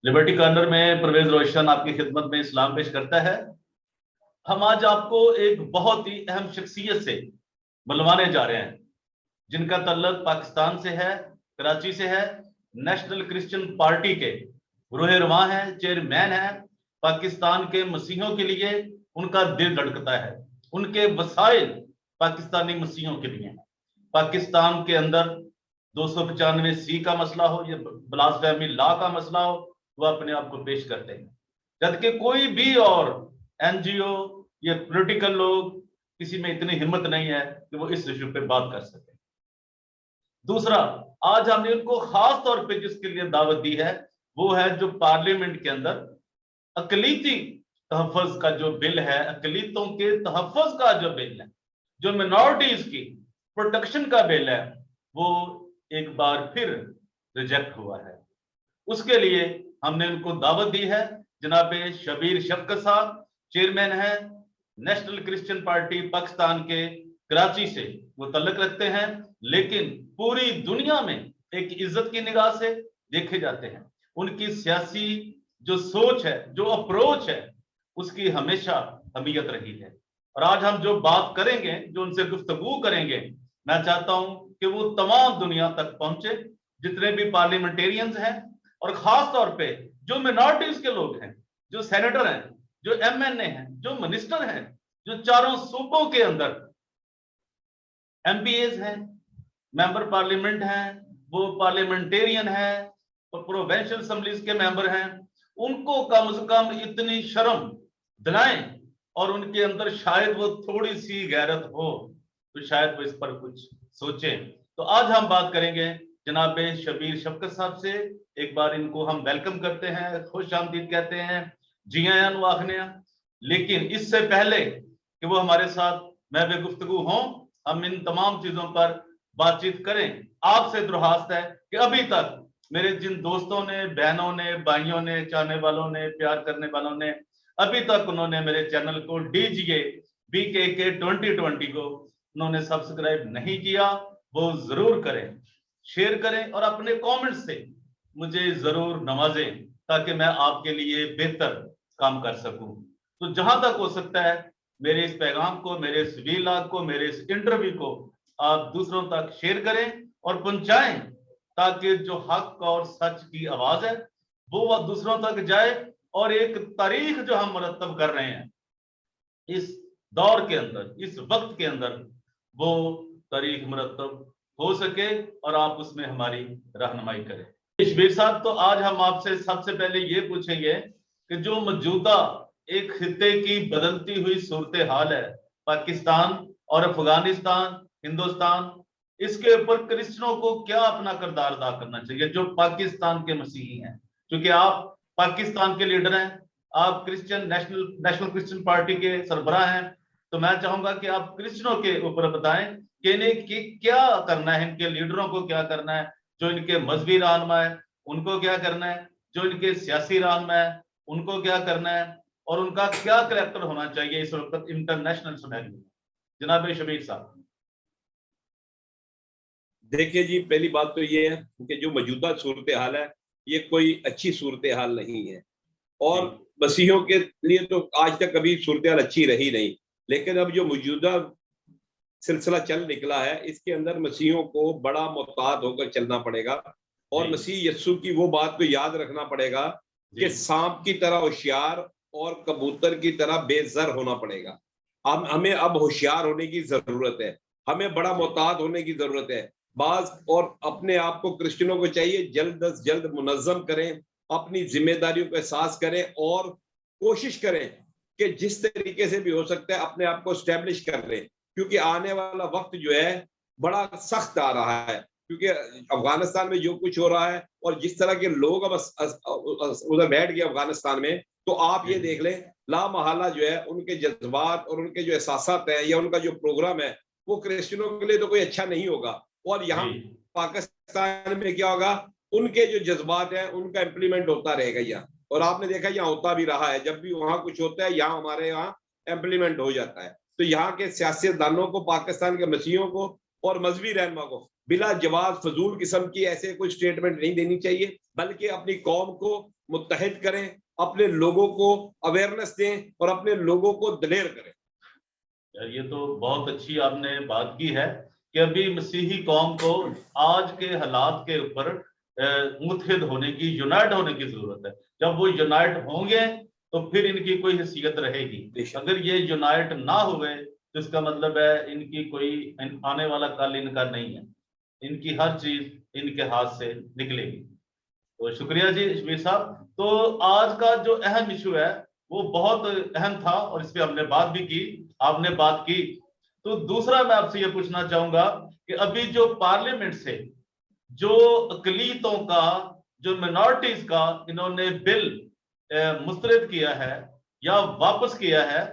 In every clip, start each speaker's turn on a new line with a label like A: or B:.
A: Liberty corner में परवेज रोशन आपकी खिदमत में इस्लाम पेश करता है। हम आज आपको एक बहुत ही अहम शख्सियत से बुलवाने जा रहे हैं जिनका तल्लुक पाकिस्तान से है, कराची से है। नेशनल क्रिश्चियन पार्टी के रूह रवां है, चेयरमैन है। पाकिस्तान के मसीहों के लिए उनका दिल धड़कता है, उनके वसाइल पाकिस्तानी मसीहों के लिए। पाकिस्तान के अंदर 295C का मसला हो या ब्लास्फेमी लॉ का मसला हो, वो अपने आप को पेश करते हैं, जबकि कोई भी और एनजीओ या पॉलिटिकल लोग किसी में इतनी हिम्मत नहीं है कि वो इस इशू पे बात कर सके। दूसरा, आज हमने उनको खास तौर पे जिसके लिए दावत दी है वो है जो पार्लियामेंट के अंदर अकलीती तहफ़्फ़ुज़ का जो बिल है, अकलीतों के तहफ़्फ़ुज़ का जो बिल है, जो मिनॉरिटीज की प्रोटेक्शन का बिल है, वो एक बार फिर रिजेक्ट हुआ है। उसके लिए हमने उनको दावत दी है। जनाब शबीर शफकत साहब चेयरमैन है नेशनल क्रिश्चियन पार्टी पाकिस्तान के कराची से, वो तल्लुक रखते हैं लेकिन पूरी दुनिया में एक इज्जत की निगाह से देखे जाते हैं। उनकी सियासी जो सोच है, जो अप्रोच है, उसकी हमेशा अहमियत रही है। और आज हम जो बात करेंगे, जो उनसे गुफ्तगू करेंगे, मैं चाहता हूं कि वो तमाम दुनिया तक पहुंचे, जितने भी पार्लियामेंटेरियंस हैं और खास तौर पे जो मिनॉरिटीज के लोग हैं, जो सेनेटर हैं, जो एमएनए हैं, जो मिनिस्टर हैं, जो चारों सूबों के अंदर एमपीएज हैं, मेंबर पार्लियामेंट हैं, वो पार्लियामेंटेरियन हैं और प्रोविंशियल असेंबलीज के मेंबर हैं, उनको कम से कम इतनी शर्म दिलाएं और उनके अंदर शायद वो थोड़ी सी गैरत हो तो शायद वो इस पर कुछ सोचें। तो आज हम बात करेंगे जनाब शबीर शफकत साहब से। एक बार इनको हम वेलकम करते हैं, खुश आमदीद कहते हैं, जी आयान वाखनिया। लेकिन इससे पहले कि वो हमारे साथ महवे गुफ्तगू हों, हम इन तमाम चीजों पर बातचीत करें, आपसे दरख्वास्त है कि अभी तक मेरे जिन दोस्तों ने, बहनों ने, भाइयों ने, चाहने वालों ने, प्यार करने वालों ने अभी तक उन्होंने मेरे चैनल को डीजीए BKK 2020 को उन्होंने सब्सक्राइब नहीं किया, वो जरूर करें, शेयर करें और अपने कमेंट्स से मुझे जरूर नवाजें ताकि मैं आपके लिए बेहतर काम कर सकूं। तो जहां तक हो सकता है मेरे इस पैगाम को, मेरे इस वीलॉग को, मेरे इस इंटरव्यू को आप दूसरों तक शेयर करें और पहुंचाएं ताकि जो हक और सच की आवाज है वो दूसरों तक जाए और एक तारीख जो हम मुरतब कर रहे हैं इस दौर के अंदर, इस वक्त के अंदर, वो तारीख मुरतब हो सके और आप उसमें हमारी रहनुमाई करें। शबीर साहब, तो आज हम आपसे सबसे पहले ये पूछेंगे कि जो मौजूदा एक खित्ते की बदलती हुई सूरत हाल है, पाकिस्तान और अफगानिस्तान, हिंदुस्तान, इसके ऊपर क्रिश्चियनों को क्या अपना किरदार अदा करना चाहिए जो पाकिस्तान के मसीही हैं? क्योंकि आप पाकिस्तान के लीडर हैं, आप क्रिश्चियन नेशनल क्रिश्चियन पार्टी के सरबराह हैं, तो मैं चाहूंगा कि आप क्रिश्चियनों के ऊपर बताएं कि इन्हें क्या करना है, इनके लीडरों को क्या करना है, जो इनके मजहबी रहनुमा है उनको क्या करना है, जो इनके सियासी रहनुमा है उनको क्या करना है, और उनका क्या करैक्टर होना चाहिए इस वक्त इंटरनेशनल सिनेरियो में। जनाब शबीर साहब।
B: देखिए जी, पहली बात तो ये है कि जो मौजूदा सूरत हाल है ये कोई अच्छी सूरत हाल नहीं है, और मसीहों के लिए तो आज तक कभी सूरत हाल अच्छी रही नहीं। लेकिन अब जो मौजूदा सिलसिला चल निकला है इसके अंदर मसीहों को बड़ा मोहतात होकर चलना पड़ेगा और मसीह यस्सु की वो बात को याद रखना पड़ेगा कि सांप की तरह होशियार और कबूतर की तरह बेज़र होना पड़ेगा। हमें अब होशियार होने की जरूरत है, हमें बड़ा मोहतात होने की जरूरत है बाज, और अपने आप को क्रिश्चियनों को चाहिए जल्द अज जल्द मुनज़्ज़म करें, अपनी जिम्मेदारियों को एहसास करें और कोशिश करें कि जिस तरीके से भी हो सकता है अपने आप को स्टैब्लिश कर लें, क्योंकि आने वाला वक्त जो है बड़ा सख्त आ रहा है। क्योंकि अफगानिस्तान में जो कुछ हो रहा है और जिस तरह के लोग अब उधर बैठ गए अफगानिस्तान में, तो आप ये देख लें ला महला जो है उनके जज्बात और उनके जो एहसासात हैं या उनका जो प्रोग्राम है वो क्रिश्चियनों के लिए तो कोई अच्छा नहीं होगा। और यहाँ पाकिस्तान में क्या होगा, उनके जो जज्बात हैं उनका इम्प्लीमेंट होता रहेगा यहाँ, और आपने देखा यहाँ होता भी रहा है। जब भी वहां कुछ होता है यहाँ हमारे यहाँ इम्प्लीमेंट हो जाता है। तो यहाँ के सियासतदानों को, पाकिस्तान के मसीहों को और मजहबी रहनुमा को बिला जवाब फजूल किस्म की ऐसे कोई स्टेटमेंट नहीं देनी चाहिए, बल्कि अपनी कौम को मुत्तहिद करें, अपने लोगों को अवेयरनेस दें और अपने लोगों को दलेर करें।
A: यार ये तो बहुत अच्छी आपने बात की है कि अभी मसीही कौम को आज के हालात के ऊपर मुत्तहिद होने की, यूनाइट होने की जरूरत है। जब वो यूनाइट होंगे तो फिर इनकी कोई हैसियत रहेगी। अगर ये यूनाइट ना हुए तो इसका मतलब है इनकी कोई आने वाला कल इनका नहीं है, इनकी हर चीज इनके हाथ से निकलेगी। तो शुक्रिया जी शबीर साहब। तो आज का जो अहम इशू है वो बहुत अहम था और इस पे हमने बात भी की, आपने बात की। तो दूसरा मैं आपसे ये पूछना चाहूंगा कि अभी जो पार्लियामेंट से जो अकलीतों का, जो मिनॉरिटीज का इन्होंने बिल मुस्तरद किया है या वापस किया है,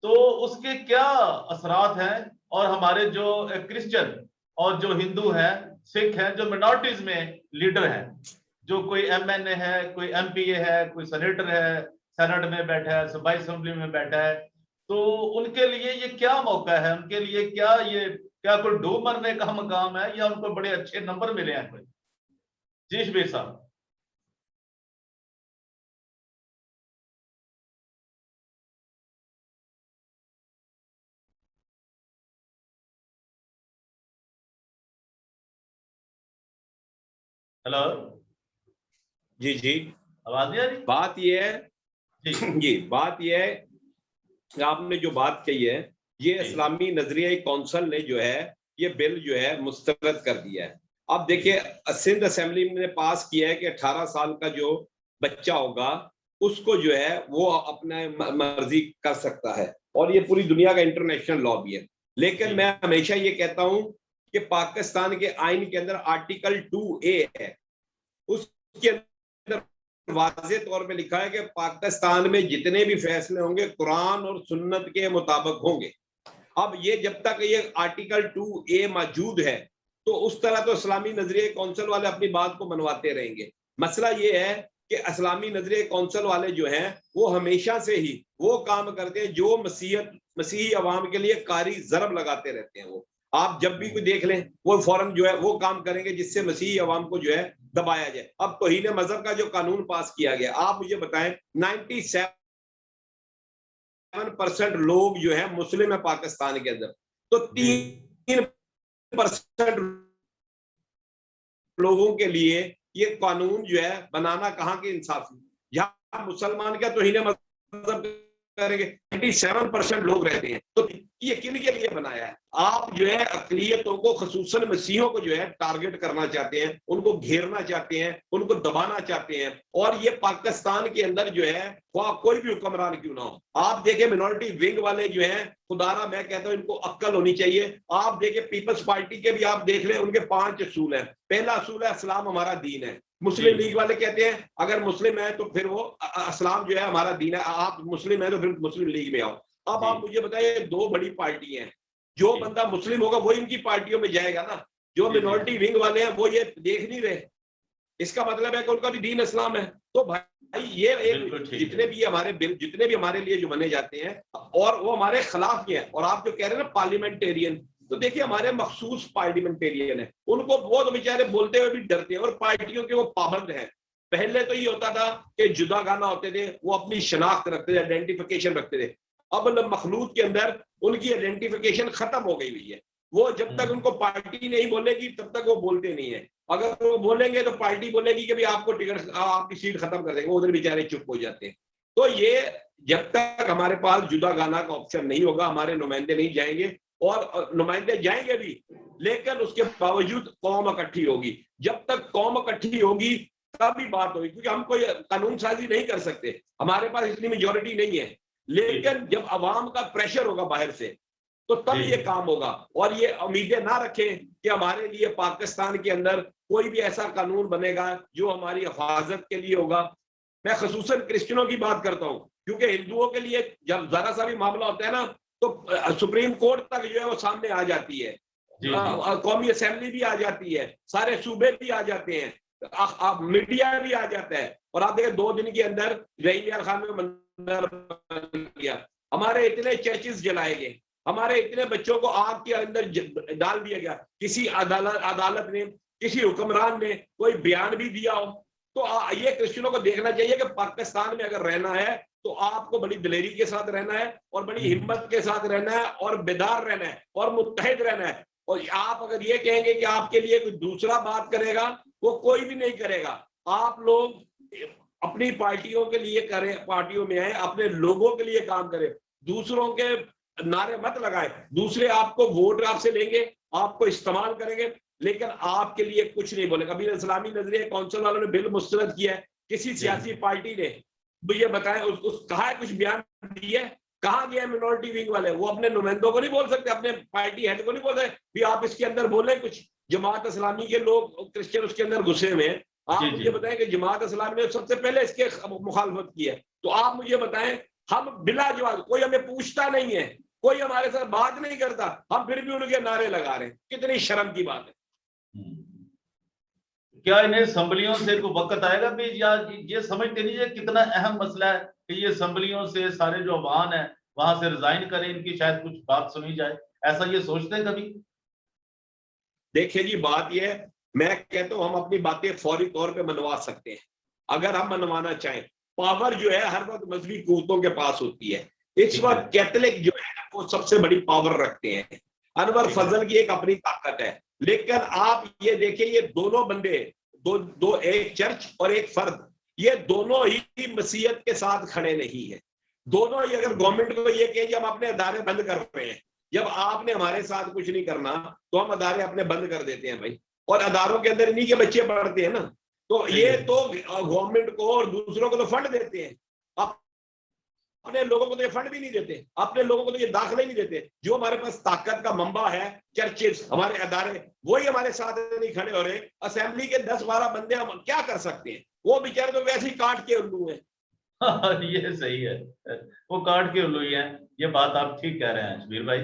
A: तो उसके क्या असरात हैं? और हमारे जो क्रिश्चियन और जो हिंदू हैं, सिख हैं, जो मिनॉरिटीज में लीडर हैं, जो कोई एमएनए है, कोई एमपीए है, कोई सेनेटर है, सेनेट में बैठा है, सूबाई असेंबली में बैठा है, तो उनके लिए ये क्या मौका है? उनके लिए क्या ये, क्या कोई डूब मरने का मकाम है या उनको बड़े अच्छे नंबर मिले हैं कोई? जी शबीर साहब। हेलो
B: जी जी,
A: आवाज नहीं आ रही?
B: बात यह है
A: जी
B: ये बात यह है कि आपने जो बात कही है, ये
A: जी
B: इस्लामी नजरिया कौंसल ने जो है ये बिल जो है मुस्तरद कर दिया है। अब देखिए, सिंध असेंबली ने पास किया है कि 18 साल का जो बच्चा होगा उसको जो है वो अपने मर्जी कर सकता है, और ये पूरी दुनिया का इंटरनेशनल लॉ भी है। लेकिन मैं हमेशा ये कहता हूं कि पाकिस्तान के आइन के अंदर आर्टिकल 2A है, उसके अंदर वाज़े तौर पे लिखा है कि पाकिस्तान में जितने भी फैसले होंगे कुरान और सुन्नत के मुताबिक होंगे। अब ये जब तक ये आर्टिकल 2A मौजूद है तो उस तरह तो इस्लामी नजरिए कौंसिल वाले अपनी बात को मनवाते रहेंगे। मसला ये है कि इस्लामी नजरिए कौंसिल वाले जो हैं वो हमेशा से ही वो काम करते हैं जो मसीही अवाम के लिए कारी जरब लगाते रहते हैं। वो आप जब भी कोई देख लें वो फौरन जो है वो काम करेंगे जिससे मसीही अवाम को जो है दबाया जाए। अब तौहीन मजहब का जो कानून पास किया गया, आप मुझे बताएं 97% लोग जो है मुस्लिम है पाकिस्तान के अंदर, तो 3% लोगों के लिए ये कानून जो है बनाना कहाँ के इंसाफी। यहाँ मुसलमान का तौहीन मजहब करेंगे, 97% लोग रहते हैं, तो ये किन के लिए बनाया है? आप जो है अक़लियतों को, ख़ुसूसन मसीहों को जो है टारगेट करना चाहते हैं, उनको घेरना चाहते हैं, उनको दबाना चाहते हैं। और ये पाकिस्तान के अंदर जो है कोई भी हुक्मरान क्यों ना हो, आप देखें मिनॉरिटी विंग वाले जो हैं, खुदारा मैं कहता हूं इनको अक्ल होनी चाहिए। आप देखें पीपल्स पार्टी के भी आप देख लें, उनके 5 असूल हैं। पहला असूल है इस्लाम हमारा दीन है। मुस्लिम लीग वाले कहते हैं अगर मुस्लिम है तो फिर वो इस्लाम जो है हमारा दीन है, आप मुस्लिम है तो फिर मुस्लिम लीग में आओ। अब आप मुझे बताइए, 2 बड़ी पार्टी हैं, जो बंदा मुस्लिम होगा वो इनकी पार्टियों में जाएगा ना। जो मिनॉरिटी विंग वाले हैं वो ये देख नहीं रहे, इसका मतलब है कि उनका भी दीन इस्लाम है। तो भाई ये एक जितने भी हमारे बिल, जितने भी हमारे लिए जो बने जाते हैं और वो हमारे खिलाफ ही है। और आप जो कह रहे हैं ना पार्लियामेंटेरियन, तो देखिए हमारे मखसूस पार्लियामेंटेरियन है, उनको वो तो बेचारे बोलते हुए भी डरते हैं और पार्टियों के वो पाबंद हैं। पहले तो ये होता था कि जुदा गाना होते थे, वो अपनी शनाख्त रखते थे, आइडेंटिफिकेशन रखते थे। अब मखलूत के अंदर उनकी आइडेंटिफिकेशन खत्म हो गई हुई है। वो जब तक उनको पार्टी नहीं बोलेगी तब तक वो बोलते नहीं है। अगर वो बोलेंगे तो पार्टी बोलेगी कि भाई आपको टिकट, आपकी सीट खत्म कर देंगे, उधर बेचारे चुप हो जाते हैं। तो ये जब तक हमारे पास जुदा गाना का ऑप्शन नहीं होगा, हमारे नुमाइंदे नहीं जाएंगे, और नुमाइंदे जाएंगे भी लेकिन उसके बावजूद कौम इकट्ठी होगी। जब तक कौम इकट्ठी होगी तभी बात होगी, क्योंकि हम कोई कानून साजी नहीं कर सकते, हमारे पास इतनी मेजोरिटी नहीं है। लेकिन जब अवाम का प्रेशर होगा बाहर से तो तब ये काम होगा। और ये उम्मीदें ना रखें कि हमारे लिए पाकिस्तान के अंदर कोई भी ऐसा कानून बनेगा जो हमारी हिफाजत के लिए होगा। मैं खसूसन क्रिश्चियनों की बात करता हूँ, क्योंकि हिंदुओं के लिए जब जरा सा भी मामला होता है ना तो सुप्रीम कोर्ट तक जो है वो सामने आ जाती है, कौमी असेंबली भी आ जाती है, सारे सूबे भी आ जाते हैं, मीडिया भी आ जाता है। और आप देखें 2 दिन के अंदर रहीम खान में मंदिर किया, हमारे इतने चर्चेस जलाए गए, हमारे इतने बच्चों को आग के अंदर डाल दिया गया। किसी अदालत ने, किसी हुक्मरान ने कोई बयान भी दिया हो? तो ये क्रिश्चियनों को देखना चाहिए कि पाकिस्तान में अगर रहना है तो आपको बड़ी दिलेरी के साथ रहना है और बड़ी हिम्मत के साथ रहना है और बेदार रहना है और मुत्तहिद रहना है। और आप अगर ये कहेंगे कि आपके लिए कोई दूसरा बात करेगा, वो कोई भी नहीं करेगा। आप लोग अपनी पार्टियों के लिए करें, पार्टियों में आए, अपने लोगों के लिए काम करें, दूसरों के नारे मत लगाए। दूसरे आपको वोट आपसे लेंगे, आपको इस्तेमाल करेंगे, लेकिन आपके लिए कुछ नहीं बोलेगा। अभी इस्लामी नजरिया काउंसिल वालों ने बिल मुस्तरद किया है, किसी सियासी पार्टी ने मुझे बताएं कहा है, कुछ बयान दिया है, कहाँ गया मिनोरिटी विंग वाले? वो अपने नुमाइंदों को नहीं बोल सकते, अपने पार्टी हेड को नहीं बोल सकते भी आप इसके अंदर बोले कुछ? जमात इस्लामी के लोग क्रिश्चियन उसके अंदर घुसे हुए हैं। आप मुझे बताएं कि जमात इस्लामी ने सबसे पहले इसके मुखालफत की है, तो आप मुझे बताएं, हम बिला जवाब, कोई हमें पूछता नहीं है, कोई हमारे साथ बात नहीं करता, हम फिर भी उनके नारे लगा रहे हैं। कितनी शर्म की बात है।
A: क्या इन्हें असम्बलियों से कोई वक्त आएगा भी, या ये समझते नहीं है कितना अहम मसला है कि ये असम्बलियों से सारे जो अवान है वहां से रिजाइन करें, इनकी शायद कुछ बात सुनी जाए, ऐसा ये सोचते हैं कभी?
B: देखिए जी, बात ये है, मैं कहता हूं हम अपनी बातें फौरी तौर पे मनवा सकते हैं अगर हम मनवाना चाहें। पावर जो है हर वक्त मजहबी कुव्वतों के पास होती है। इस वक्त कैथोलिक जो है वो सबसे बड़ी पावर रखते हैं। अनवर फजल की एक अपनी ताकत है, लेकिन आप ये देखिए, ये दोनों बंदे, दो एक चर्च और एक फर्द, ये दोनों ही मसीहत के साथ खड़े नहीं है। दोनों ही अगर गवर्नमेंट को ये कहें कि हम अपने अदारे बंद कर रहे हैं, जब आपने हमारे साथ कुछ नहीं करना तो हम अदारे अपने बंद कर देते हैं भाई, और अदारों के अंदर इन्हीं के बच्चे पढ़ते हैं ना, तो ये तो गवर्नमेंट को और दूसरों को तो फंड देते हैं, अपने लोगों को तो ये फंड भी नहीं देते, अपने लोगों को तो ये दाखिला ही नहीं देते। जो हमारे पास ताकत का मंबा है, चर्चेस, हमारे अदारे, वही हमारे साथ नहीं खड़े हो रहे। असेंबली के 10-12 बंदे हम क्या कर सकते हैं? वो बेचारे तो वैसे ही काट के उल्लू है।
A: ये सही है, वो काट के उल्लू ही है। ये बात आप ठीक कह रहे हैं शबीर भाई,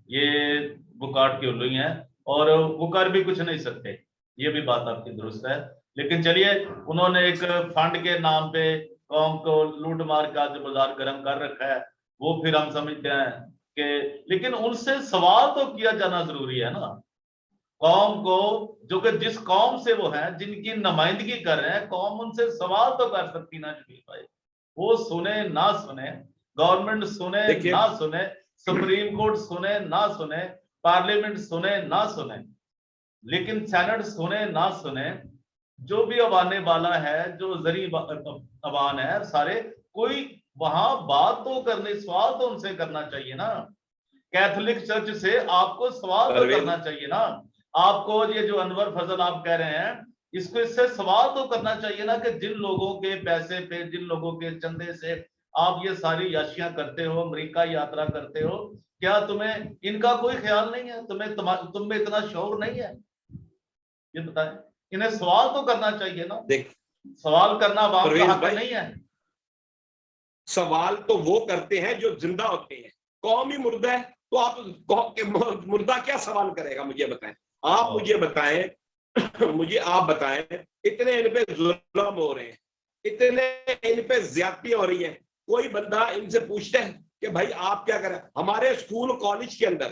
A: ये वो काट के उल्लू ही है और वो कर भी कुछ नहीं सकते, ये भी बात आपकी दुरुस्त है। लेकिन चलिए, उन्होंने एक फंड के नाम पे कौम को लूट मार का जो बाजार गर्म कर रखा है, वो फिर हम समझते हैं कि, लेकिन उनसे सवाल तो किया जाना जरूरी है ना। कौम को, जो कि जिस कौम से वो है, जिनकी नुमाइंदगी कर रहे हैं, कौम उनसे सवाल तो कर सकती ना शबीर भाई। वो सुने ना सुने, गवर्नमेंट सुने ना सुने, सुप्रीम कोर्ट सुने ना सुने, पार्लियामेंट सुने ना सुने, लेकिन सेनेट सुने ना सुने, जो भी अवाने वाला है, जो जरी अवान है सारे, कोई वहां बात तो करने, सवाल तो उनसे करना चाहिए ना। कैथोलिक चर्च से आपको सवाल तो करना चाहिए ना। आपको ये जो अनवर फजल आप कह रहे हैं, इसको, इससे सवाल तो करना चाहिए ना कि जिन लोगों के पैसे पे, जिन लोगों के चंदे से आप ये सारी याशियां करते हो, अमेरिका यात्रा करते हो, क्या तुम्हें इनका कोई ख्याल नहीं है? तुम में इतना शौर नहीं है? ये बताएं, इन्हें सवाल तो करना चाहिए ना। सवाल करना अवाम का हक नहीं है?
B: सवाल तो वो करते हैं जो जिंदा होते हैं। कौम ही मुर्दा है, तो आप मुर्दा क्या सवाल करेगा? मुझे बताएं, आप मुझे बताएं, मुझे आप बताएं, इतने इन पे जुल्म हो रहे हैं, इतने इन पे ज्यादतियां हो रही हैं, कोई बंदा इनसे पूछता है कि भाई आप क्या करें? हमारे स्कूल कॉलेज के अंदर,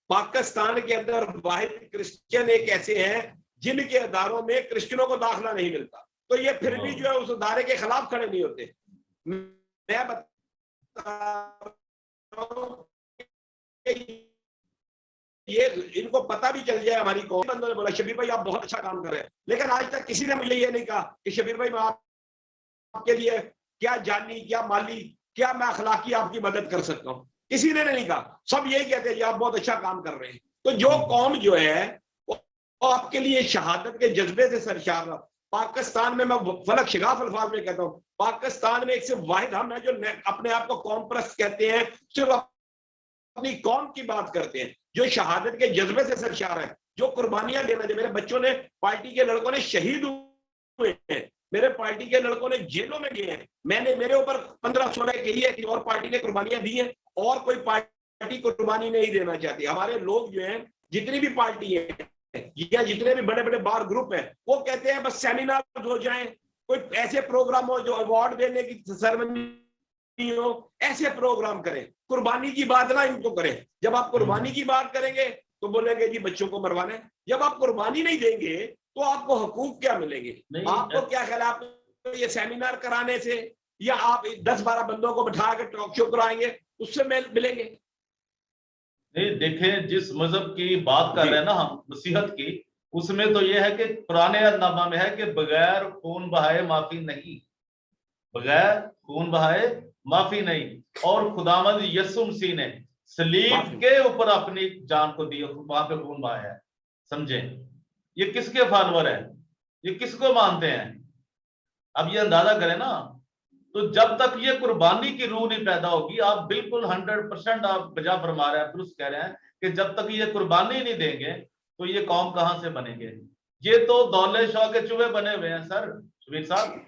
B: पाकिस्तान के अंदर वाहिद क्रिश्चियन एक ऐसे हैं जिनके अदारों में क्रिश्चियनों को दाखिला नहीं मिलता, तो ये फिर भी जो है उस अदारे के खिलाफ खड़े नहीं होते। मैं बता ये इनको पता भी चल जाए हमारी कौम। बंदों ने बोला शबीर भाई आप बहुत अच्छा काम कर रहे हैं, लेकिन आज तक किसी ने मुझे ये नहीं कहा कि शबीर भाई मैं आपके लिए क्या जानी, क्या माली, क्या मैं अखलाकी आपकी मदद कर सकता हूँ। किसी ने नहीं कहा, सब यही कहते हैं जी आप बहुत अच्छा काम कर रहे हैं। तो जो कौम जो है वो आपके लिए शहादत के जज्बे से सरशार रहा। पाकिस्तान में, मैं फलक शिगाफ अल्फाज में कहता हूँ, पाकिस्तान में एक से वाहिद हम है जो अपने आप को कौम परस्त कहते हैं, सिर्फ अपनी कौम की बात करते हैं, जो शहादत के जज्बे से सरशार है, जो कुर्बानियां देना चाहिए। मेरे बच्चों ने, पार्टी के लड़कों ने शहीद हुए हैं, मेरे पार्टी के लड़कों ने जेलों में गए हैं, मैंने, मेरे ऊपर 15-16 कही है कि और पार्टी ने कुर्बानियां दी हैं, और कोई पार्टी कुर्बानी नहीं देना चाहती। हमारे लोग जो हैं, जितनी भी पार्टी है या जितने भी बड़े बड़े बार ग्रुप हैं, वो कहते हैं बस सेमिनार हो जाए, कोई ऐसे प्रोग्राम हो जो अवार्ड देने की सेरेमनी हो, ऐसे प्रोग्राम करें, कुर्बानी की बात ना इनको करें। जब आप कुर्बानी की बात करेंगे तो बोलेंगे जी बच्चों को मरवाना है। जब आप कुर्बानी नहीं देंगे तो आपको हकूक क्या मिलेंगे? आपको क्या ख्याल है? आप ये सेमिनार कराने से या आप 10-12 बंदों को बिठा के टॉक शो कराएंगे उससे मिलेंगे?
A: नहीं, देखें, जिस मजहब की बात कर रहे हैं ना हम, नसीहत की, उसमें तो ये है कि पुराने अहदनामा में है कि बगैर खून बहाए माफी नहीं, बगैर खून बहाए माफी नहीं। और खुदावंद यीशु मसीह ने सलीब के ऊपर अपनी जान को दी, वहां पे खून बहाया है। समझे? ये किसके फॉलोअर है? ये किसको मानते हैं? अब ये अंदाजा करें ना, तो जब तक ये कुर्बानी की रूह नहीं पैदा होगी, आप बिल्कुल 100% आप बजा फरमा रहे हैं, दुरुस्त कह रहे हैं कि जब तक ये कुर्बानी नहीं देंगे तो ये कौम कहां से बनेंगे? ये तो दौले शाह के चूहे बने हुए हैं सर, शबीर साहब।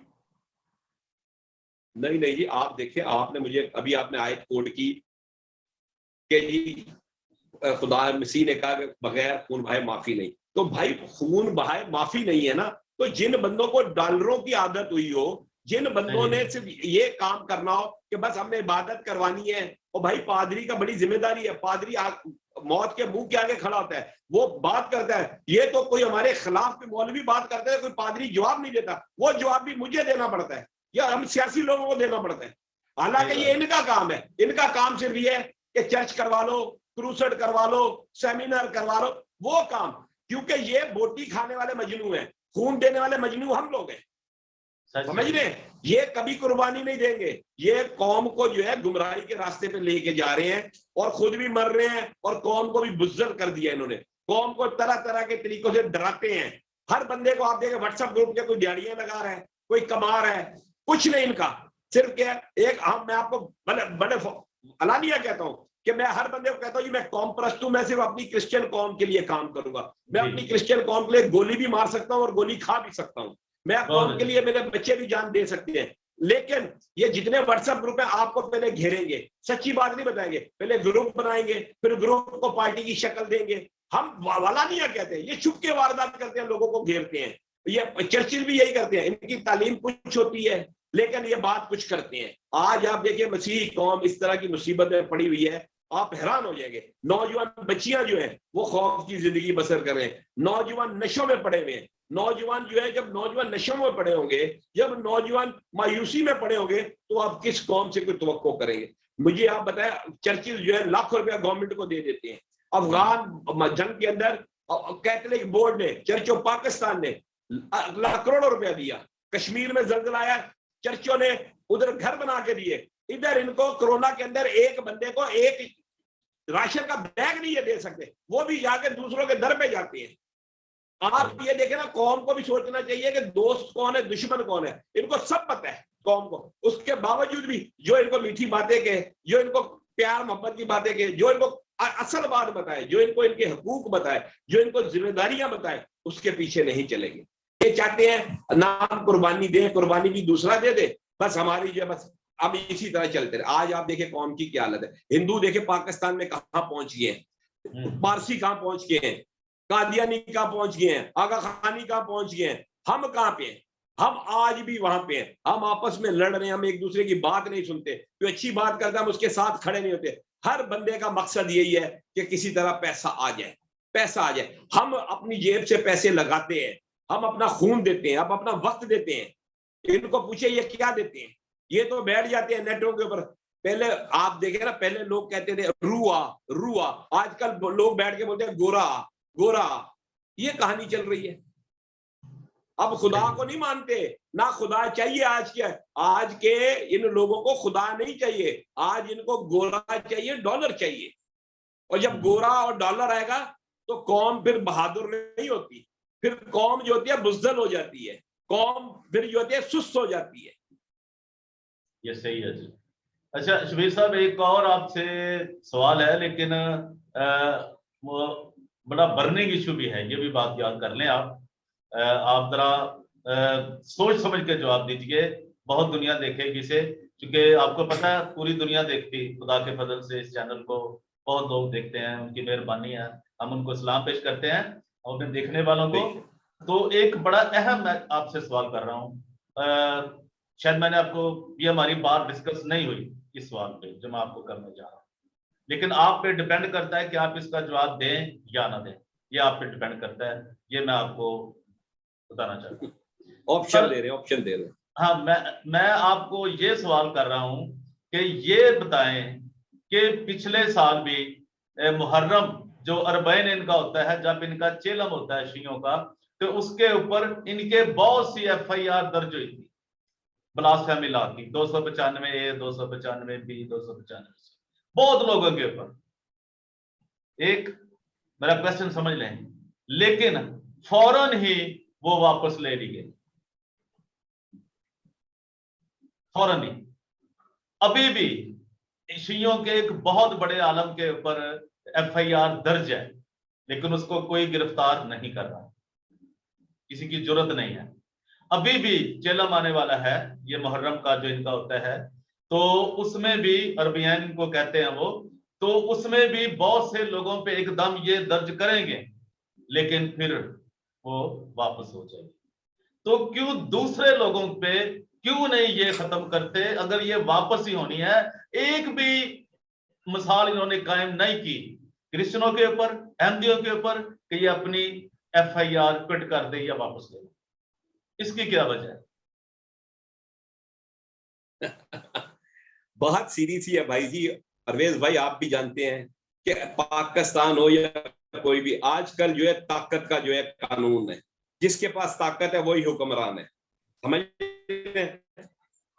B: नहीं नहीं जी, आप देखिए, आपने मुझे अभी आपने आयत कोट की कि जी खुदा मसीह ने कहा कि बगैर खून बहाए माफी नहीं। तो भाई खून बहाए माफी नहीं है ना, तो जिन बंदों को डॉलरों की आदत हुई हो, जिन बंदों ने सिर्फ ये काम करना हो कि बस हमने इबादत करवानी है, और भाई पादरी का बड़ी जिम्मेदारी है, पादरी मौत के मुंह के आगे खड़ा होता है, वो बात करता है। ये तो कोई हमारे खिलाफ मौलवी बात करते हैं, कोई पादरी जवाब नहीं देता, वो जवाब भी मुझे देना पड़ता है या हम सियासी लोगों को देना पड़ता है। हालांकि ये इनका काम है, इनका काम सिर्फ ये है कि चर्च करवा लो, क्रूसेड करवा लो, सेमिनार करवा लो, वो काम। क्योंकि ये बोटी खाने वाले मजनू हैं, खून देने वाले मजनू हम लोग हैं, समझ रहे हैं? ये कभी कुर्बानी नहीं देंगे, ये कौम को जो है गुमराही के रास्ते पे लेके जा रहे हैं और खुद भी मर रहे हैं और कौम को भी बुज़्दिल कर दिया इन्होंने। कौम को तरह तरह के तरीकों से डराते हैं। हर बंदे को आप देखें व्हाट्सएप ग्रुप के, कोई दिहाड़ियां लगा रहा है, कोई कमा रहा है, कुछ नहीं इनका। सिर्फ क्या एक मैं आपको बड़े अलानिया कहता हूं कि मैं हर बंदे को कहता हूं कि मैं कौम परस्त हूं, मैं सिर्फ अपनी क्रिश्चियन कौम के लिए काम करूंगा। मैं अपनी क्रिश्चियन कौम के लिए गोली भी मार सकता हूं और गोली खा भी सकता हूं, मैं कौम के लिए मेरे बच्चे भी जान दे सकते हैं। लेकिन ये जितने व्हाट्सएप ग्रुप है आपको पहले घेरेंगे, सच्ची बात नहीं बताएंगे, पहले ग्रुप बनाएंगे, फिर ग्रुप को पार्टी की शक्ल देंगे। हम वालानिया कहते हैं, ये छुप के वारदात करते हैं, लोगों को घेरते हैं। ये चर्चिल भी यही करते हैं, इनकी तालीम कुछ होती है लेकिन ये बात कुछ करते हैं। आज आप देखिए मसीही कौम इस तरह की मुसीबत में पड़ी हुई है, आप हैरान हो जाएंगे। नौजवान बच्चियां जो हैं वो खौफ की जिंदगी बसर कर रहे हैं, नौजवान नशों में पड़े हुए हैं। नौजवान जो है, जब नौजवान नशों में पड़े होंगे, जब नौजवान मायूसी में पड़े होंगे, तो आप किस कौम से कोई तवक्को करेंगे? मुझे आप बताएं, चर्चिल जो है लाखों रुपया गवर्नमेंट को दे देते हैं। अफगान जंग के अंदर कैथोलिक बोर्ड ने, चर्च ऑफ पाकिस्तान ने करोड़ों रुपया दिया। कश्मीर में जल्जला आया, चर्चों ने उधर घर बना के दिए। इधर इनको कोरोना के अंदर एक बंदे को एक राशन का बैग नहीं ये दे सकते, वो भी जाके दूसरों के दर पे जाते हैं। आप ये देखें ना, कौम को भी सोचना चाहिए कि दोस्त कौन है, दुश्मन कौन है, इनको सब पता है कौम को। उसके बावजूद भी जो इनको मीठी बातें कहे, जो इनको प्यार मोहब्बत की बातें कहे, जो इनको असल बात बताए, जो इनको इनके हकूक बताए, जो इनको जिम्मेदारियां बताए, उसके पीछे नहीं चलेंगे। ये चाहते हैं नाम कुर्बानी दे, कुर्बानी भी दूसरा दे दे, बस हमारी जो बस अब इसी तरह चलते रहे। आज आप देखिए कौम की क्या हालत है। हिंदू देखे पाकिस्तान में कहां पहुंच गए हैं, पारसी कहां पहुंच गए हैं, कादियानी कहां पहुंच गए हैं, आगा खानी कहां पहुंच गए हैं, हम कहां पे हैं? हम आज भी वहां पे हैं। हम आपस में लड़ रहे हैं, हम एक दूसरे की बात नहीं सुनते, जो अच्छी बात करता है हम उसके साथ खड़े नहीं होते। हर बंदे का मकसद यही है कि किसी तरह पैसा आ जाए, पैसा आ जाए। हम अपनी जेब से पैसे लगाते हैं, हम अपना खून देते हैं, हम अपना वक्त देते हैं। इनको पूछे ये क्या देते हैं? ये तो बैठ जाते हैं नेटों के ऊपर। पहले आप देखे ना, पहले लोग कहते थे रूआ रूआ, आजकल लोग बैठ के बोलते हैं गोरा गोरा। ये कहानी चल रही है। अब खुदा को नहीं मानते, ना खुदा चाहिए। आज के इन लोगों को खुदा नहीं चाहिए, आज इनको गोरा चाहिए, डॉलर चाहिए। और जब गोरा और डॉलर आएगा तो कौम फिर बहादुर नहीं होती, फिर कौम जो होती है बुज़दिल हो जाती है, कौम फिर जो होती है सुस्त हो जाती है।
A: ये सही है जी। अच्छा शबीर साहब, एक और आपसे सवाल है, लेकिन वो बड़ा बर्निंग इशू भी है, ये भी बात याद कर लें आप। आप जरा सोच समझ के जवाब दीजिए, बहुत दुनिया देखेगी इसे, क्योंकि आपको पता है पूरी दुनिया देखती, खुदा के फजल से इस चैनल को बहुत लोग देखते हैं, उनकी मेहरबानी है, हम उनको सलाम पेश करते हैं और अपने देखने वालों को। तो एक बड़ा अहम मैं आपसे सवाल कर रहा हूँ, शायद मैंने आपको, ये हमारी बात डिस्कस नहीं हुई इस सवाल पे जो मैं आपको करने जा रहा हूँ, लेकिन आप पे डिपेंड करता है कि आप इसका जवाब दें या ना दें, ये आप पे डिपेंड करता है, ये मैं आपको बताना चाहता हूँ।
B: ऑप्शन दे रहे हैं।
A: हाँ, मैं आपको ये सवाल कर रहा हूं कि ये बताएं कि पिछले साल भी मुहर्रम जो अरबैन इनका होता है, जब इनका चेलम होता है शियों का, तो उसके ऊपर इनके बहुत सी FIR दर्ज हुई थी ब्लास्फेमी लॉ की, 295A, 295B, 295C, बहुत लोगों के ऊपर। एक मेरा क्वेश्चन समझ लें, लेकिन फौरन ही वो वापस ले ली गई, फौरन ही। अभी भी शियों के एक बहुत बड़े आलम के ऊपर FIR दर्ज है, लेकिन उसको कोई गिरफ्तार नहीं कर रहा, किसी की जरूरत नहीं है। अभी भी चेलम आने वाला है, ये मुहर्रम का जो इनका होता है, तो उसमें भी अरबियन को कहते हैं वो, तो उसमें भी बहुत से लोगों पे एकदम ये दर्ज करेंगे, लेकिन फिर वो वापस हो जाएगी। तो क्यों दूसरे लोगों पे क्यों नहीं ये खत्म करते? अगर ये वापस ही होनी है, एक भी मिसाल इन्होंने कायम नहीं की क्रिश्चियनों के ऊपर, अहमदियों के ऊपर, कि ये अपनी FIR क्विट कर दे या वापस ले, इसकी क्या वजह है?
B: बहुत सीधी सी है भाई जी। परवेज भाई, आप भी जानते हैं कि पाकिस्तान हो या कोई भी, आजकल जो है ताकत का जो है कानून है, जिसके पास ताकत है वही हुक्मरान है। समझ रहे हैं?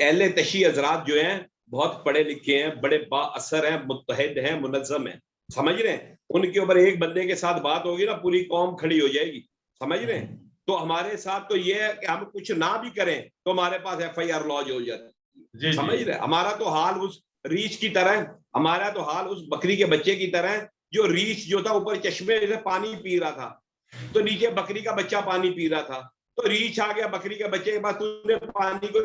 B: अहले तशी हजरात जो हैं बहुत पढ़े लिखे हैं, बड़े बाअसर हैं, मुत्तहिद हैं, मुनज्जम हैं। समझ रहे हैं? उनके ऊपर एक बंदे के साथ बात होगी ना, पूरी कौम खड़ी हो जाएगी। समझ रहे हैं? तो हमारे साथ तो ये है कि हम कुछ ना भी करें तो हमारे पास FIR लॉज हो जाती है।
A: जी
B: समझ
A: जी।
B: रहे? हमारा तो हाल उस रीछ की तरह, हमारा तो हाल उस बकरी के बच्चे की तरह, जो रीछ जो था ऊपर चश्मे से पानी पी रहा था, तो नीचे बकरी का बच्चा पानी पी रहा था, तो रीछ आ गया बकरी के बच्चे के पास, तूने पानी को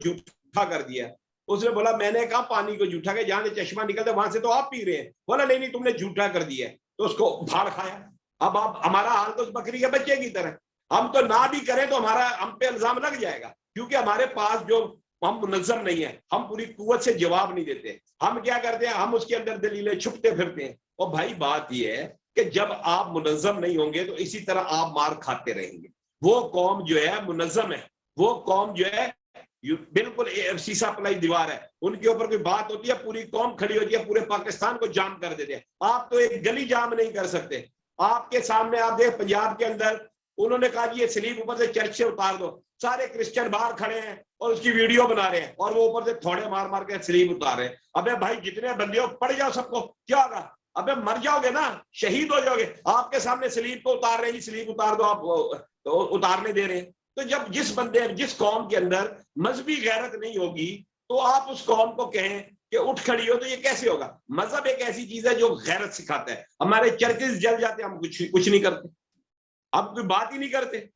B: जूठा कर दिया। उसने बोला मैंने कहा पानी को जूठा कर, जहां से चश्मा निकलता वहां से तो आप पी रहे हैं। बोला नहीं नहीं, तुमने जूठा कर दिया। तो उसको फाड़ खाया। अब आप, हमारा हाल तो उस बकरी के बच्चे की तरह, हम तो ना भी करें तो हमारा हम पे इल्जाम लग जाएगा, क्योंकि हमारे पास जो, हम मुनज्जम नहीं है, हम पूरी कुव्वत से जवाब नहीं देते। हम क्या करते हैं, हम उसके अंदर दलीलें छुपते फिरते हैं। और भाई बात यह है कि जब आप मुनज्जम नहीं होंगे तो इसी तरह आप मार खाते रहेंगे। वो कौम जो है मुनज्जम है, वो कौम जो है बिल्कुल शीशा पलाई दीवार है, उनके ऊपर कोई बात होती है पूरी कौम खड़ी होती है, पूरे पाकिस्तान को जाम कर देते हैं। आप तो एक गली जाम नहीं कर सकते। आपके सामने आप देख, पंजाब के अंदर उन्होंने कहा ये स्लीप ऊपर से चर्च से उतार दो, सारे क्रिश्चियन बाहर खड़े हैं और उसकी वीडियो बना रहे हैं, और वो ऊपर से थोड़े मार मार के स्लीप उतार रहे हैं। अबे भाई जितने बंदे हो पड़ जाओ सबको, क्या होगा? अबे मर जाओगे ना, शहीद हो जाओगे। आपके सामने स्लीप को उतार रहे हैं, स्लीप उतार दो, आप तो उतारने दे रहे हैं। तो जब जिस बंदे, जिस कौम के अंदर मजहबी गैरत नहीं होगी, तो आप उस कौम को कहें कि उठ खड़ी हो, तो ये कैसे होगा? मजहब एक ऐसी चीज है जो गैरत सिखाता है। हमारे चर्चेज जल जाते हैं, हम कुछ नहीं करते, हम कोई बात ही नहीं करते,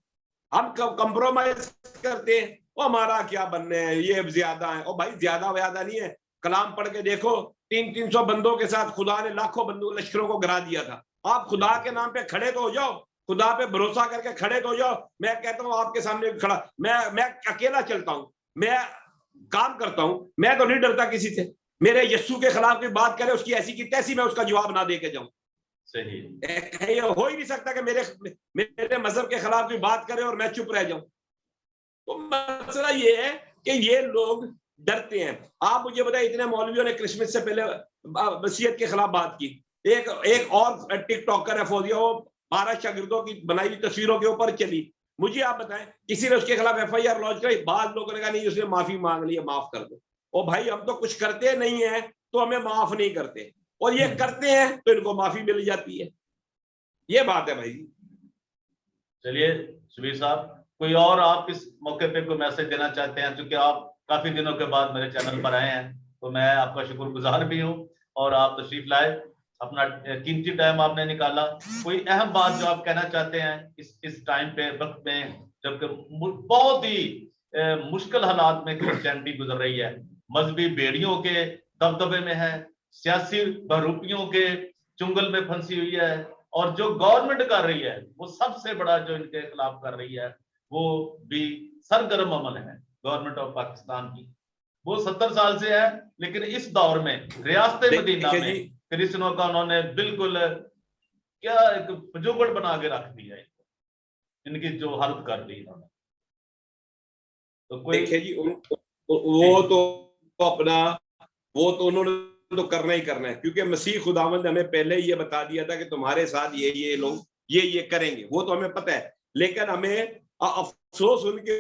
B: हम कंप्रोमाइज करते हैं। वो हमारा क्या बनने है, ये ज्यादा है। और भाई ज्यादा व्यादा नहीं है, कलाम पढ़ के देखो, 300-300 बंदों के साथ खुदा ने लाखों बंदूक लश्करों को गिरा दिया था। आप खुदा के नाम पे खड़े तो हो जाओ, खुदा पे भरोसा करके खड़े तो हो जाओ। मैं कहता हूं आपके सामने खड़ा, मैं अकेला चलता हूं, मैं काम करता हूं, मैं तो नहीं डरता किसी से। मेरे यस्सु के खिलाफ कोई बात करे, उसकी ऐसी की तैसी मैं उसका जवाब ना दे के जाऊं।
A: सही।
B: ये हो ही नहीं सकता कि मेरे मजहब के खिलाफ कोई बात करे और मैं चुप रह जाऊं। तो मसला ये है कि ये लोग डरते हैं। आप मुझे बताइए, इतने मौलवियों ने क्रिसमस से पहले वसीयत के खिलाफ बात की। एक और टिकटॉकर है फौजिया, वो 12 शागिर्दों की बनाई हुई तस्वीरों के ऊपर चली। मुझे आप बताएं, किसी ने उसके खिलाफ FIR लॉन्च करी? बाद लोगों ने कहा नहीं, उसने माफी मांग ली है, माफ कर दो। और भाई हम तो कुछ करते नहीं है तो हमें माफ नहीं करते, और ये करते हैं तो इनको माफी मिल जाती है। ये बात है भाई।
A: चलिए सुबीर साहब, कोई और आप इस मौके पे कोई मैसेज देना चाहते हैं? क्योंकि आप काफी दिनों के बाद मेरे चैनल पर आए हैं, तो मैं आपका शुक्रगुजार भी हूँ, और आप तशरीफ लाए, अपना कीमती टाइम आपने निकाला। कोई अहम बात जो आप कहना चाहते हैं इस टाइम पे, वक्त में, जबकि बहुत ही मुश्किल हालात में क्रिश्चियनिटी गुजर रही है, मजहबी बेड़ियों के दबदबे में है, सियासी बहरूपियों के चुंगल में फंसी हुई है, और जो गवर्नमेंट कर रही है वो सबसे बड़ा जो इनके खिलाफ कर रही है वो भी सरगर्म अमल है गवर्नमेंट ऑफ पाकिस्तान की। वो 70 साल से है, लेकिन इस दौर में रियासत मदीना
B: देखिए
A: में
B: जी,
A: क्रिश्चियनों का उन्होंने बिल्कुल क्या एक फजूगड़ बना के रख दिया है, इनकी जो हालत कर दी इन्होंने। तो कोई
B: देखिए जी, वो तो अपना, वो तो उन्होंने तो करना ही करना है, क्योंकि मसीह खुदावंद ने हमें पहले ये बता दिया था कि तुम्हारे साथ ये लोग ये करेंगे, वो तो हमें पता है। लेकिन हमें अफसोस उनके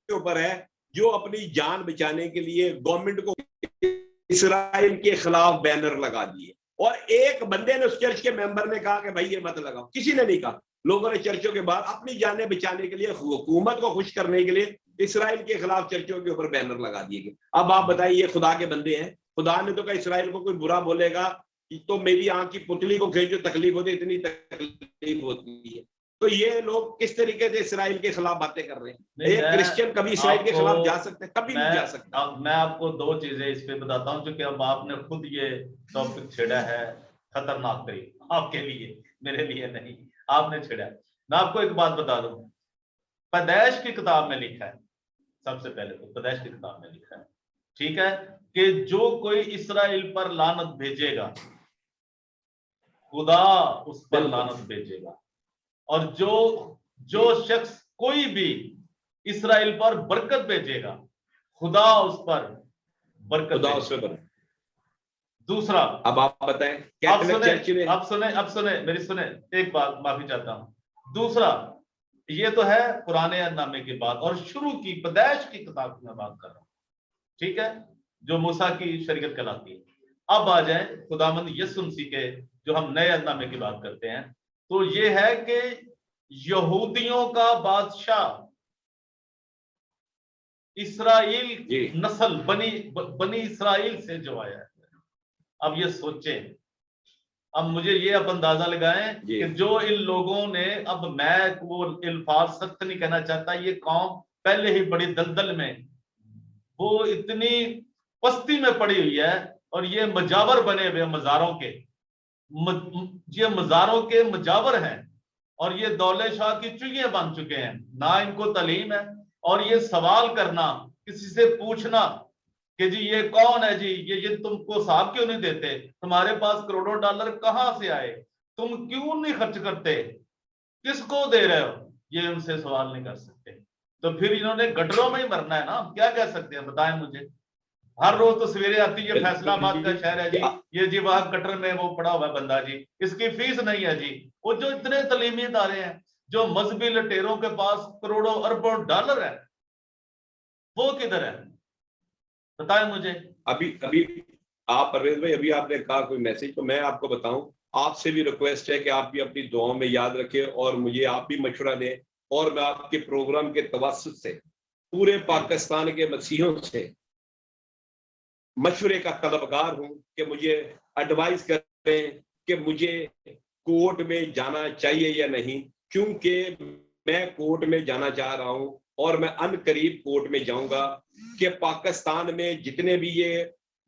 B: ऊपर है जो अपनी जान बचाने के लिए गवर्नमेंट को इस्राइल के खिलाफ बैनर लगा दिए, और एक बंदे ने, उस चर्च के मेंबर ने कहा कि भाई ये मत लगाओ, किसी ने नहीं कहा। लोगों ने चर्चों के बाद अपनी जानें बचाने के लिए, हुकूमत को खुश करने के लिए इस्राइल के खिलाफ चर्चों के ऊपर बैनर लगा दिए गए। अब आप बताइए, ये खुदा के बंदे हैं? खुदा ने तो कहा इस्राइल को कोई बुरा बोलेगा तो मेरी आंख की पुतली को खींचो, तकलीफ होती, इतनी तकलीफ होती है। तो ये लोग किस तरीके से इस्राइल के खिलाफ बातें कर रहे हैं? एक क्रिश्चियन कभी इस्राइल के खिलाफ जा सकते हैं? कभी नहीं जा सकता।
A: मैं आपको दो चीजें इस पे बताता हूँ, क्योंकि अब आपने खुद ये टॉपिक छेड़ा है, खतरनाक तरीके आपके लिए, मेरे लिए नहीं, आपने छेड़ा। मैं आपको एक बात बता दूं, पैदाइश की किताब में लिखा है, सबसे पहले तो पैदाइश की किताब में लिखा है, ठीक है, कि जो कोई इस्राइल पर लानत भेजेगा खुदा उस पर लानत भेजेगा, और जो शख्स कोई भी इस्राइल पर बरकत भेजेगा खुदा उस पर बरकत भेजेगा। दूसरा,
B: अब आप बताएं,
A: अब सुने मेरी सुने, एक बात माफी चाहता हूं। दूसरा, ये तो है पुराने नामे की बात, और शुरू की पैदाइश की किताब की मैं बात कर रहा हूं, ठीक है, जो मूसा की शरीयत कहलाती है। अब आ जाए खुदावंद यीशु मसीह के, जो हम नए नामे की बात करते हैं, तो ये है कि यहूदियों का बादशाह इस्राइल नस्ल बनी इस्राइल से जो आया है। अब ये सोचें, अब मुझे ये अब अंदाजा लगाएं कि जो इन लोगों ने, अब मैं वो अल्फाज सख्त नहीं कहना चाहता, ये कौम पहले ही बड़ी दलदल में, वो इतनी पस्ती में पड़ी हुई है, और ये मजावर बने हुए मजारों के, ये मजारों के मजावर हैं, और ये दौले शाह की चुइयां बन चुके हैं, ना इनको तालीम है। और ये सवाल करना, किसी से पूछना कि जी ये कौन है जी, ये तुमको साहब क्यों नहीं देते, तुम्हारे पास करोड़ों डॉलर कहां से आए, तुम क्यों नहीं खर्च करते, किसको दे रहे हो, ये उनसे सवाल नहीं कर सकते। तो फिर इन्होंने गटरों में ही मरना है ना, क्या कह सकते हैं बताएं मुझे। हर रोज तो सवेरे आती है फैसलाबाद का शहर है जी, ये जी वहां कटर में वो पड़ा हुआ बंदा जी, इसकी फीस नहीं है जी। वो जो इतने तलीमी इदारे हैं, जो मजहबी लटेरों के पास करोड़ों अरबों डॉलर है, वो किधर है बताएं मुझे।
B: अभी आप परवेज भाई, अभी आपने कहा कोई मैसेज, तो मैं आपको बताऊं, आपसे भी रिक्वेस्ट है कि आप भी अपनी दुआओं में याद रखें, और मुझे आप भी मशवरा दें, और मैं आपके प्रोग्राम के तवस्सुत से पूरे पाकिस्तान के मसीहों से मशवरे का तलबगार हूं कि मुझे एडवाइस करें कि मुझे कोर्ट में जाना चाहिए या नहीं, क्योंकि मैं कोर्ट में जाना चाह रहा हूं, और मैं अनकरीब कोर्ट में जाऊंगा कि पाकिस्तान में जितने भी ये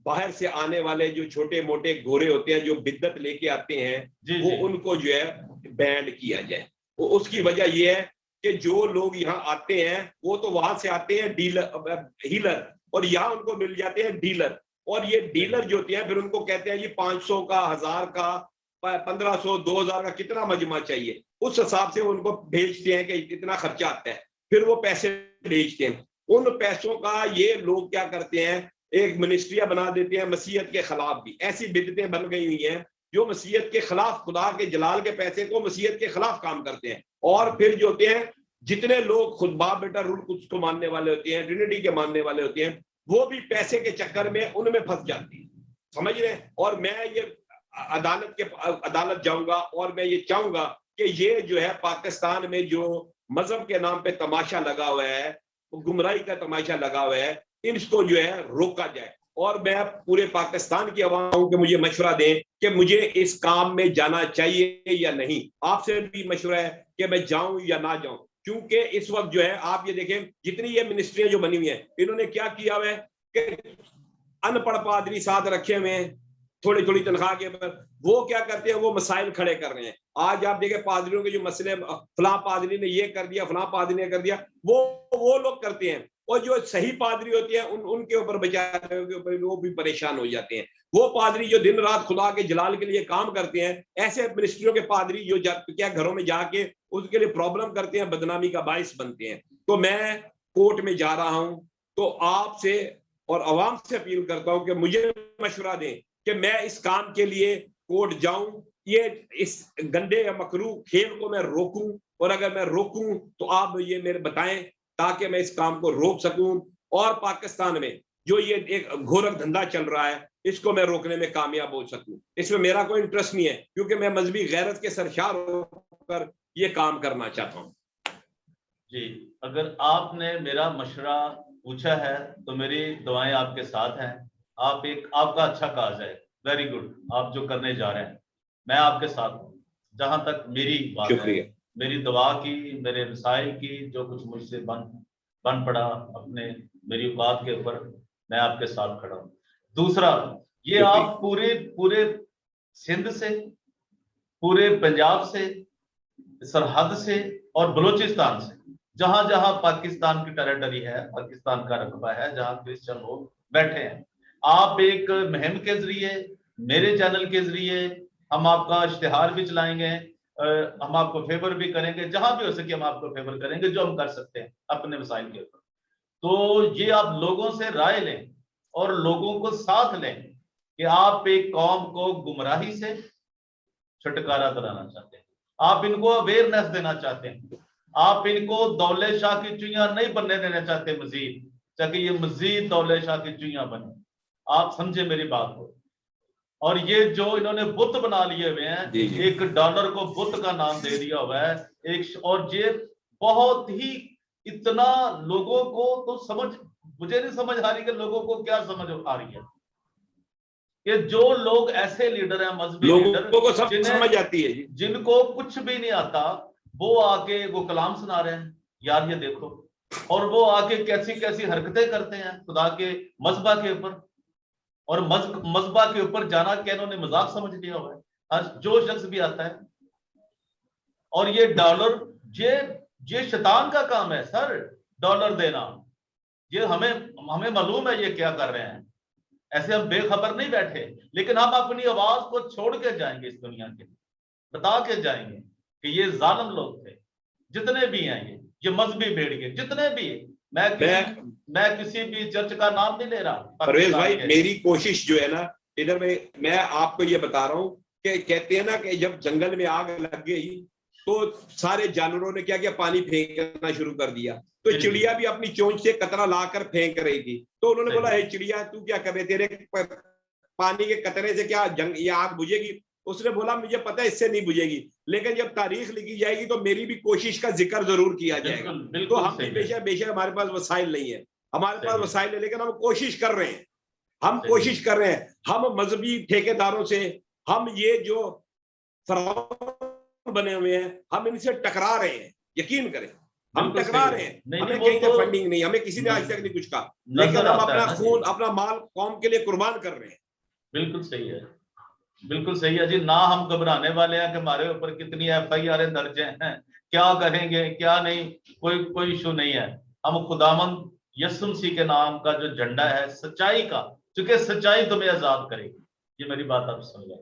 B: बाहर से आने वाले जो छोटे मोटे गोरे होते हैं, जो बिद्दत लेके आते हैं, वो उनको जो है बैंड किया जाए। उसकी वजह ये है कि जो लोग यहाँ आते हैं वो तो वहां से आते हैं हीलर, और यहाँ उनको मिल जाते हैं डीलर, और ये डीलर जो होते हैं फिर उनको कहते हैं जी 500 का, 1000 का, 1500, 2000 का कितना मजमा चाहिए, उस हिसाब से उनको भेजते हैं कि इतना खर्चा आता है, फिर वो पैसे भेजते हैं। उन पैसों का ये लोग क्या करते हैं, एक मिनिस्ट्रिया बना देते हैं मसीहत के खिलाफ भी। ऐसी बिदतें बन गई हुई हैं जो मसीहत के खिलाफ, खुदा के जलाल के पैसे को मसीहत के खिलाफ काम करते हैं। और फिर जो होते हैं, जितने लोग खुद बाप बेटा रूल कुछ को मानने वाले होते हैं, ट्रिनिटी के मानने वाले होते हैं, वो भी पैसे के चक्कर में उनमें फंस जाती है, समझ रहे हैं। और मैं ये अदालत जाऊंगा, और मैं ये चाहूंगा कि ये जो है पाकिस्तान में जो मजहब के नाम पे तमाशा लगा हुआ है, गुमराही का तमाशा लगा हुआ है, इसको जो है रोका जाए। और मैं पूरे पाकिस्तान की आवाम को मुझे मशवरा दें कि मुझे इस काम में जाना चाहिए या नहीं। आपसे भी मशवरा है कि मैं जाऊं या ना जाऊं, क्योंकि इस वक्त जो है आप ये देखें, जितनी ये मिनिस्ट्रियां जो बनी हुई हैं, इन्होंने क्या किया हुआ है कि अनपढ़ पादरी साथ रखे हुए हैं थोड़ी थोड़ी तनख्वाह के ऊपर। वो क्या करते हैं, वो मसाइल खड़े कर रहे हैं। आज आप देखें पादरियों के जो मसले, फलां पादरी ने ये कर दिया, फलां पादरी ने कर दिया, वो लोग करते हैं। और जो सही पादरी होती है उनके ऊपर बेचारे के ऊपर वो भी परेशान हो जाते हैं। वो पादरी जो दिन रात खुदा के जलाल के लिए काम करते हैं, ऐसे मिनिस्ट्रियों के पादरी जो क्या घरों में जाके उसके लिए प्रॉब्लम करते हैं, बदनामी का बाइस बनते हैं। तो मैं कोर्ट में जा रहा हूं, तो आपसे और आवाम से अपील करता हूं कि मुझे मशवरा दें कि मैं इस काम के लिए कोर्ट जाऊं, ये इस गंदे या मकरूह खेल को मैं रोकूं, और अगर मैं रोकूं तो आप ये मेरे बताएं ताकि मैं इस काम को रोक सकूं, और पाकिस्तान में जो ये एक घोरक धंधा चल रहा है इसको मैं रोकने में कामयाब हो सकूं। इसमें मेरा कोई इंटरेस्ट नहीं है, क्योंकि मैं मजहबी गैरत के सरशार होकर ये काम करना चाहता हूं।
A: जी, अगर आपने मेरा मशवरा पूछा है तो मेरी दुआएं आपके साथ हैं। आपका अच्छा काज है, वेरी गुड, आप जो करने जा रहे हैं मैं आपके साथ हूँ। जहां तक मेरी बात है,
B: शुक्रिया।
A: मेरी दुआ की, मेरे वसाइल की, जो कुछ मुझसे बन पड़ा अपने मेरी औकात के ऊपर, मैं आपके साथ खड़ा हूँ। दूसरा, ये
B: शुक्रिया।
A: आप पूरे पूरे सिंध से, पूरे पंजाब से, सरहद से और बलूचिस्तान से, जहां जहां पाकिस्तान की टेरिटरी है, पाकिस्तान का रकबा है, जहां क्रिश्चियन लोग बैठे हैं, आप एक मुहिम के जरिए, मेरे चैनल के जरिए हम आपका इश्तिहार भी चलाएंगे, हम आपको फेवर भी करेंगे, जहां भी हो सके हम आपको फेवर करेंगे, जो हम कर सकते हैं अपने वसाइल के ऊपर। तो ये आप लोगों से राय लें और लोगों को साथ लें कि आप एक कौम को गुमराही से छुटकारा दिलाना चाहते हैं, आप इनको अवेयरनेस देना चाहते हैं, आप इनको दौले शाह की चुईयां नहीं बनने देना चाहते मजीद, ताकि ये मजीद दौले शाह की चुईयां बने। आप समझे मेरी बात को। और ये जो इन्होंने बुत बना लिए हुए हैं, एक डॉलर को बुत का नाम दे दिया हुआ है एक, और ये बहुत ही इतना लोगों को तो समझ, मुझे नहीं समझ आ रही कि लोगों को क्या समझ आ रही है कि जो लोग ऐसे लीडर हैं, मजहबी लीडर,
B: लोगों को सब समझ आती है,
A: जिनको कुछ भी नहीं आता, वो आके वो कलाम सुना रहे हैं, यार ये देखो, और वो आके कैसी कैसी हरकतें करते हैं खुदा के मजहबा के ऊपर, और मजहबा के ऊपर जाना क्या इन्होंने मजाक समझ लिया हुआ है हर जो शख्स भी आता है। और ये डॉलर, ये शैतान का काम है सर, डॉलर देना। ये हमें मालूम है ये क्या कर रहे हैं, ऐसे हम बेखबर नहीं बैठे, लेकिन हम अपनी आवाज को छोड़ के जाएंगे इस दुनिया के लिए, बता के जाएंगे कि ये जालिम लोग थे, जितने भी हैं ये मजहबी भेड़िए जितने भी। मैं किसी भी चर्च का नाम नहीं ले रहा।
B: परवेज भाई, मेरी कोशिश जो है ना, इधर में मैं आपको ये बता रहा हूँ कि कहते हैं ना कि जब जंगल में आग लग गई तो सारे जानवरों ने क्या किया, पानी फेंकना शुरू कर दिया। तो चिड़िया भी अपनी चोंच से कतरा लाकर फेंक रही थी। तो उन्होंने बोला, हे चिड़िया तू क्या कर रही, तेरे पानी के कतरे से क्या ये आग बुझेगी? उसने बोला, मुझे पता है इससे नहीं बुझेगी, लेकिन जब तारीख लिखी जाएगी तो मेरी भी कोशिश का जिक्र जरूर किया जाएगा। तो हम बेशक हमारे पास वसाइल नहीं है, हमारे पास वसाइल है, लेकिन हम कोशिश कर रहे हैं, हम मजहबी ठेकेदारों से, हम ये जो फराउन बने हुए हैं, हम इनसे टकरा रहे हैं, यकीन करें हम टकरा रहे हैं। हमें कहीं से फंडिंग नहीं, हमें किसी ने आज तक नहीं कुछ कहा, लेकिन हम अपना खून अपना माल कौम के लिए कुर्बान कर रहे हैं। बिल्कुल सही है, बिल्कुल सही है जी। ना हम घबराने वाले हैं कि हमारे ऊपर कितनी FIR दर्ज हैं, क्या करेंगे क्या नहीं, कोई इशू नहीं है। हम खुदावंद यीशु मसीह के नाम का जो झंडा है सच्चाई का, क्योंकि सच्चाई तुम्हें आजाद करेगी, ये मेरी बात आप सुन लें।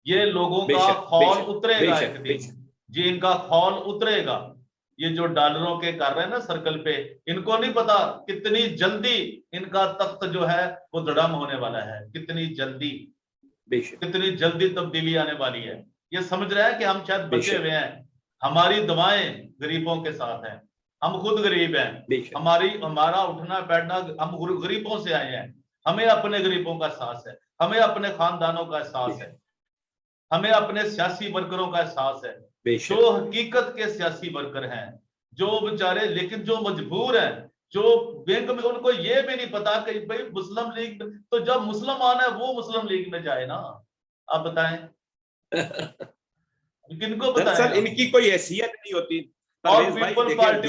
B: ये लोगों का खौल उतरेगा एक दिन जी, इनका खौल उतरेगा। ये जो डॉलरों के कर रहे हैं ना सर्कल पे, इनको नहीं पता कितनी जल्दी इनका तख्त जो है वो धड़म होने वाला है, कितनी जल्दी तब्दीली आने वाली है। ये समझ रहे हैं कि हम शायद बचे हुए हैं, हमारी दुआएं गरीबों के साथ हैं, हम खुद गरीब हैं, हमारा उठना बैठना, हम गरीबों से आए हैं, हमें अपने गरीबों का एहसास है, हमें अपने खानदानों का एहसास है, हमें अपने सियासी वर्करों का एहसास है, जो हकीकत के सियासी वर्कर हैं, जो बेचारे लेकिन जो मजबूर हैं, जो बैंक में, उनको ये भी नहीं पता कि भाई मुस्लिम लीग, तो जब मुसलमान है वो मुस्लिम लीग में जाए ना, आप बताएं किनको बताएं? इनकी कोई हैसियत नहीं होती।
A: और पीपल पार्टी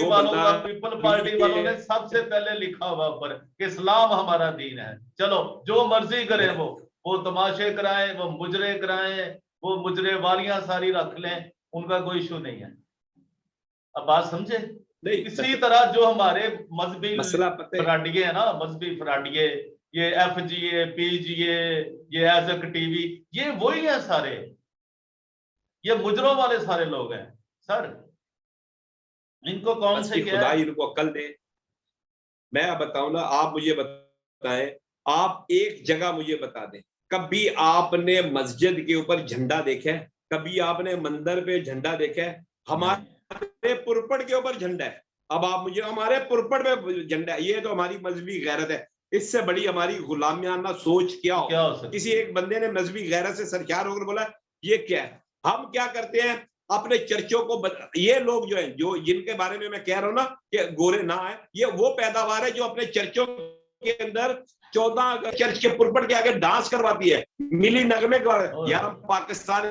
A: वालों ने सबसे पहले लिखा हुआ ऊपर कि इस्लाम हमारा दीन है। चलो जो मर्जी करें, वो तमाशे कराएं, वो मुजरे कराएं, वो मुजरे वालियां सारी रख लें, उनका कोई इशू नहीं है। अब बात समझे? इसी तरह जो हमारे मजहबी फराडिये है ना, मजहबी फराडिये, ये FGA PGA, ये एजक TV, ये वही है सारे, ये मुजरों वाले सारे लोग हैं सर। इनको कौन से
B: खुदा इनको अक्ल दे, मैं बताऊं ना, आप मुझे बताएं, आप एक जगह मुझे बता दें, कभी आपने मस्जिद के ऊपर झंडा देखा है? कभी आपने मंदिर पे झंडा देखा है? हमारे पुरपड़ के ऊपर झंडा है। अब आप मुझे, हमारे पुरपड़ में झंडा है, ये तो हमारी मजहबी गैरत है। इससे बड़ी हमारी गुलामियाना सोच क्या हो
A: सकती?
B: किसी एक बंदे ने मजहबी गैरत से सरकार होकर बोला ये क्या है। हम क्या करते हैं अपने चर्चों को ये लोग जो है, जो जिनके बारे में मैं कह रहा हूं ना कि गोरे ना है, ये वो पैदावार है जो अपने चर्चों के अंदर 14 अगस्त चर्च के पुरपट के आगे डांस करवाती है, मिली नगमे करवाती। यार हम पाकिस्तान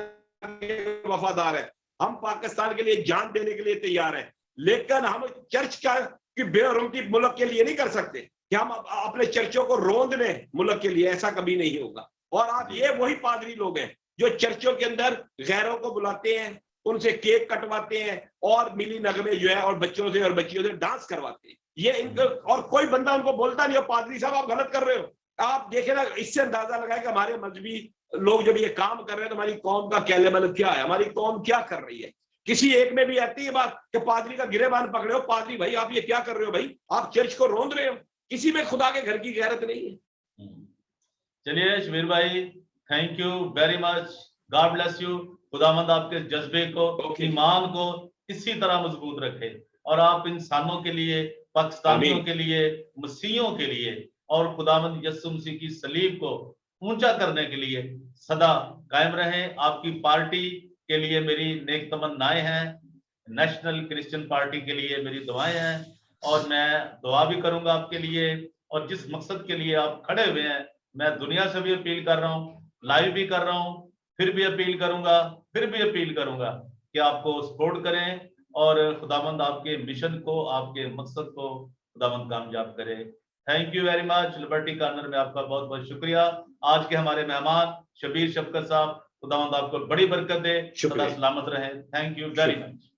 B: के वफादार है, हम पाकिस्तान के लिए जान देने के लिए तैयार है, लेकिन हम चर्च का की बेरुमती मुल्क के लिए नहीं कर सकते कि हम अपने चर्चों को रोंद लें मुल्क के लिए, ऐसा कभी नहीं होगा। और आप ये वही पादरी लोग हैं जो चर्चों के अंदर गैरों को बुलाते हैं, उनसे केक कटवाते हैं और मिली नगमे जो है और बच्चों से और बच्चियों से डांस करवाते हैं। ये इनको, और कोई बंदा उनको बोलता नहीं हो पादरी साहब आप गलत कर रहे हो। आप देखें ना, इससे अंदाजा लगाए कि हमारे मजहबी लोग जब ये काम कर रहे हैं तो हमारी कौम का क्या लेवल क्या है, हमारी कौम क्या कर रही है। किसी एक में भी आती है बात कि पादरी का गिरेबान पकड़े हो, पादरी भाई आप ये क्या कर रहे हो, भाई आप चर्च को रोंद रहे हो। किसी में खुदा के घर की गैरत नहीं है।
A: चलिए शबीर भाई, thank you very much, God bless you. खुदावंद आपके जज्बे को, ईमान को इसी तरह मजबूत रखे और आप इंसानों के लिए, पाकिस्तानियों के लिए, मसीहियों के लिए और खुदावंद यीशु मसीह की सलीब को ऊंचा करने के लिए सदा कायम रहें। आपकी पार्टी के लिए मेरी नेक तमन्नाएं हैं, नेशनल क्रिश्चियन पार्टी के लिए मेरी दुआएं हैं और मैं दुआ भी करूंगा आपके लिए। और जिस मकसद के लिए आप खड़े हुए हैं, मैं दुनिया से भी अपील कर रहा हूँ, लाइव भी कर रहा हूँ, फिर भी अपील करूंगा, फिर भी अपील करूंगा कि आपको सपोर्ट करें और खुदावंद आपके मिशन को, आपके मकसद को खुदावंद कामयाब करे। Thank you very much. Liberty corner में आपका बहुत बहुत शुक्रिया। आज के हमारे मेहमान शबीर शफकत साहब, खुदावंद आपको बड़ी बरकत दे, सदा सलामत रहे। Thank you very much.